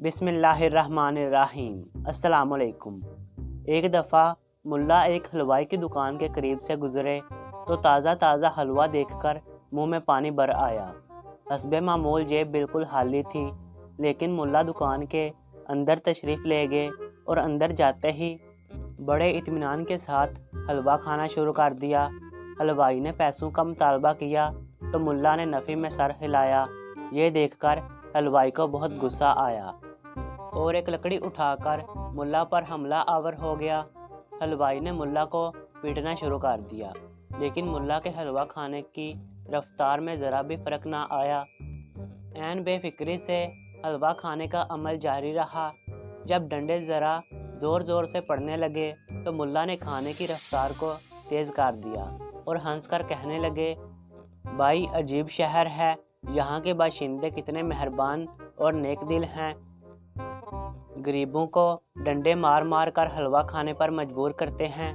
بسم اللہ الرحمن الرحیم۔ السلام علیکم۔ ایک دفعہ ملا ایک حلوائی کی دکان کے قریب سے گزرے تو تازہ حلوہ دیکھ کر منہ میں پانی بھر آیا۔ حسب معمول جیب بالکل خالی تھی، لیکن ملا دکان کے اندر تشریف لے گئے اور اندر جاتے ہی بڑے اطمینان کے ساتھ حلوہ کھانا شروع کر دیا۔ حلوائی نے پیسوں کا مطالبہ کیا تو ملا نے نفی میں سر ہلایا۔ یہ دیکھ کر حلوائی کو بہت غصہ آیا اور ایک لکڑی اٹھا کر ملا پر حملہ آور ہو گیا۔ حلوائی نے ملا کو پیٹنا شروع کر دیا، لیکن ملا کے حلوہ کھانے کی رفتار میں ذرا بھی فرق نہ آیا۔ عین بے فکری سے حلوہ کھانے کا عمل جاری رہا۔ جب ڈنڈے ذرا زور سے پڑنے لگے تو ملا نے کھانے کی رفتار کو تیز کر دیا اور ہنس کر کہنے لگے، بھائی عجیب شہر ہے، یہاں کے باشندے کتنے مہربان اور نیک دل ہیں، غریبوں کو ڈنڈے مار کر حلوہ کھانے پر مجبور کرتے ہیں۔